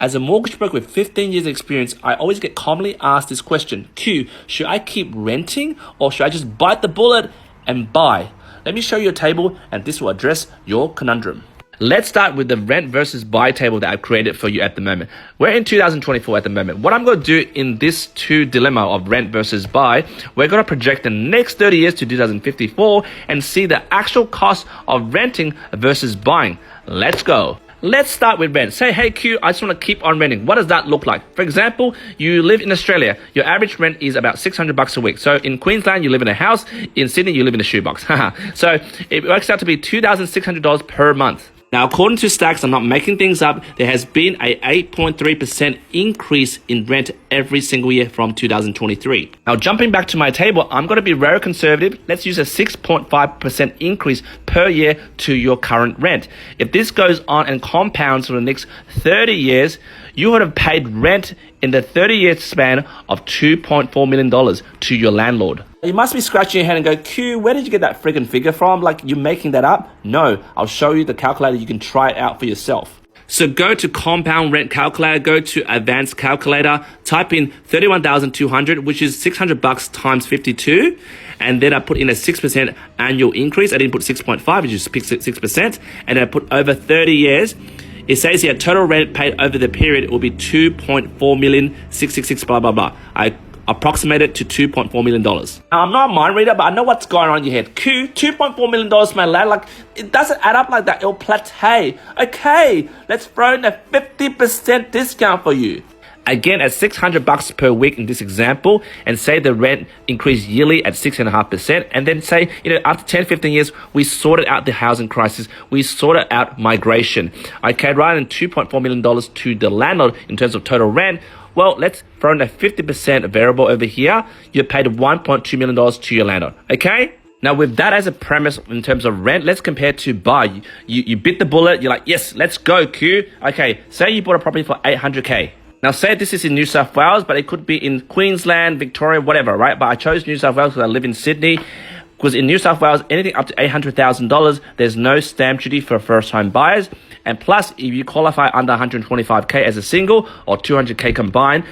As a mortgage broker with 15 years experience, I always get commonly asked this question. Q, should I keep renting or should I just bite the bullet and buy? Let me show you a table and this will address your conundrum. Let's start with the rent versus buy table that I've created for you at the moment. We're in 2024 at the moment. What I'm going to do in this two dilemma of rent versus buy, we're going to project the next 30 years to 2054 and see the actual cost of renting versus buying. Let's go. Let's start with rent. Say, hey Q, I just want to keep on renting. What does that look like? For example, you live in Australia. Your average rent is about $600 a week. So in Queensland, you live in a house. In Sydney, you live in a shoebox. So it works out to be $2,600 per month. Now, according to Stacks, I'm not making things up, there has been a 8.3% increase in rent every single year from 2023. Now, jumping back to my table, I'm going to be very conservative. Let's use a 6.5% increase per year to your current rent. If this goes on and compounds for the next 30 years, you would have paid rent in the 30-year span of $2.4 million to your landlord. You must be scratching your head and go, Q, where did you get that friggin' figure from? Like, you're making that up? No, I'll show you the calculator. You can try it out for yourself. So go to compound rent calculator, go to advanced calculator, type in 31,200, which is $600 times 52. And then I put in a 6% annual increase. I didn't put 6.5, I just picked 6%. And I put over 30 years. It says here, total rent paid over the period will be 2.4,666, blah, blah, blah. I approximated to $2.4 million. Now, I'm not a mind reader, but I know what's going on in your head. Q, $2.4 million, my lad, like, it doesn't add up like that. It'll plateau. Okay, let's throw in a 50% discount for you. Again, at $600 per week in this example, and say the rent increased yearly at 6.5%, and then say, after 10, 15 years, we sorted out the housing crisis, we sorted out migration. Okay, rather than $2.4 million to the landlord in terms of total rent, well, let's throw in a 50% variable over here. You paid $1.2 million to your landlord, okay? Now, with that as a premise in terms of rent, let's compare to buy. You bit the bullet, you're like, yes, let's go, Q. Okay, say you bought a property for $800K. Now, say this is in New South Wales, but it could be in Queensland, Victoria, whatever, right? But I chose New South Wales because I live in Sydney. Because in New South Wales, anything up to $800,000, there's no stamp duty for first-time buyers. And plus, if you qualify under 125K as a single or 200K combined,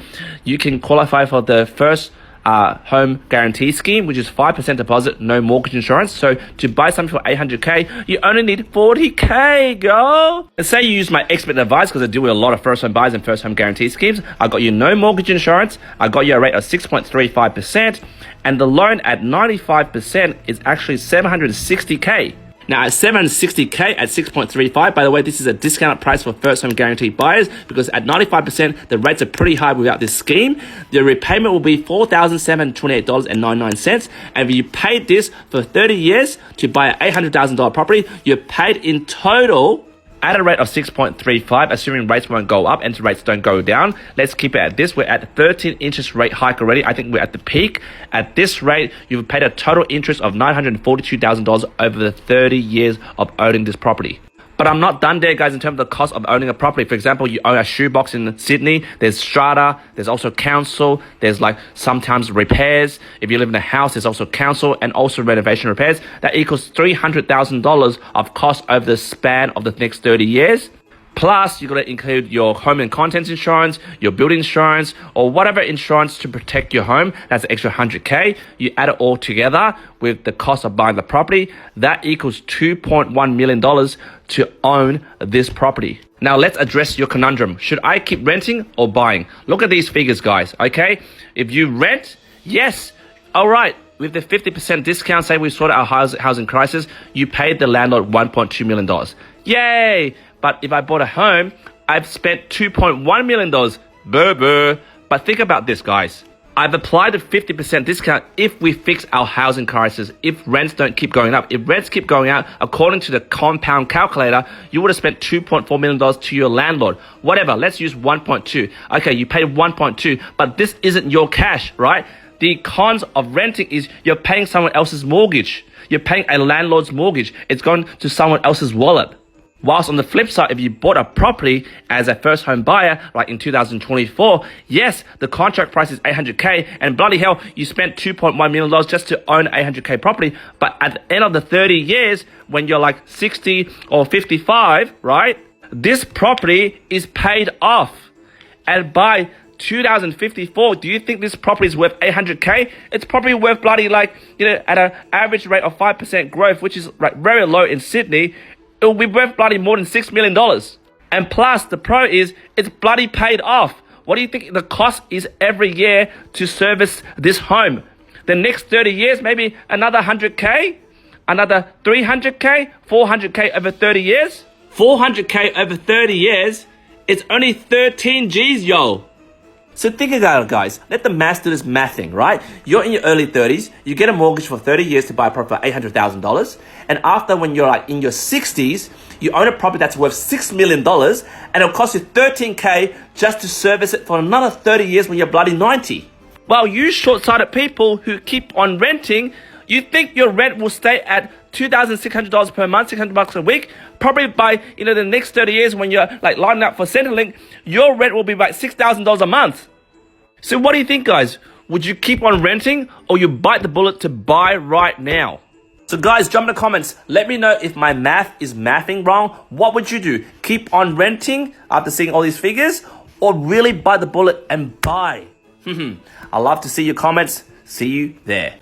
you can qualify for the first home guarantee scheme, which is 5% deposit, no mortgage insurance. So to buy something for $800K, you only need $40K, girl. And say you use my expert advice, because I deal with a lot of first home buyers and first home guarantee schemes. I got you no mortgage insurance. I got you a rate of 6.35%. And the loan at 95% is actually $760K. Now, at $760K at 6.35, by the way, this is a discounted price for first home guarantee buyers because at 95%, the rates are pretty high without this scheme. The repayment will be $4,728.99. And if you paid this for 30 years to buy an $800,000 property, you're paid in total at a rate of 6.35, assuming rates won't go up and rates don't go down. Let's keep it at this. We're at 13 interest rate hike already. I think we're at the peak. At this rate, you've paid a total interest of $942,000 over the 30 years of owning this property. But I'm not done there, guys, in terms of the cost of owning a property. For example, you own a shoebox in Sydney. There's strata. There's also council. There's like sometimes repairs. If you live in a house, there's also council and also renovation repairs. That equals $300,000 of cost over the span of the next 30 years. Plus, you're going to include your home and contents insurance, your building insurance, or whatever insurance to protect your home. That's an extra $100K. You add it all together with the cost of buying the property. That equals $2.1 million to own this property. Now, let's address your conundrum. Should I keep renting or buying? Look at these figures, guys, okay? If you rent, yes, all right. With the 50% discount, say we sorted our housing crisis, you paid the landlord $1.2 million. Yay! But if I bought a home, I've spent $2.1 million. Boo. But think about this, guys. I've applied a 50% discount if we fix our housing crisis, if rents don't keep going up. If rents keep going up, according to the compound calculator, you would have spent $2.4 million to your landlord. Whatever, let's use 1.2. Okay, you paid 1.2, but this isn't your cash, right? The cons of renting is you're paying someone else's mortgage. You're paying a landlord's mortgage. It's going to someone else's wallet. Whilst on the flip side, if you bought a property as a first home buyer, like in 2024, yes, the contract price is $800K, and bloody hell, you spent $2.1 million just to own an $800K property. But at the end of the 30 years, when you're like 60 or 55, right, this property is paid off. and by 2054, do you think this property is worth 800k? It's probably worth bloody like, at an average rate of 5% growth, which is like very low in Sydney, it will be worth bloody more than $6 million. And plus, the pro is it's bloody paid off. What do you think the cost is every year to service this home? The next 30 years, maybe another 100k, another 300k, 400k over 30 years. 400k over 30 years, it's only 13 G's, yo. So think about it, guys. Let the maths do this mathing, right? You're in your early 30s. You get a mortgage for 30 years to buy a property for $800,000. And after, when you're like in your 60s, you own a property that's worth $6 million, and it'll cost you 13k just to service it for another 30 years when you're bloody 90. While you short-sighted people who keep on renting, you think your rent will stay at $2,600 per month, $600 a week. Probably by the next 30 years, when you're like lining up for Centrelink, your rent will be like $6,000 a month. So what do you think, guys? Would you keep on renting, or you bite the bullet to buy right now? So guys, jump in the comments. Let me know if my math is mathing wrong. What would you do? Keep on renting after seeing all these figures, or really bite the bullet and buy? I love to see your comments. See you there.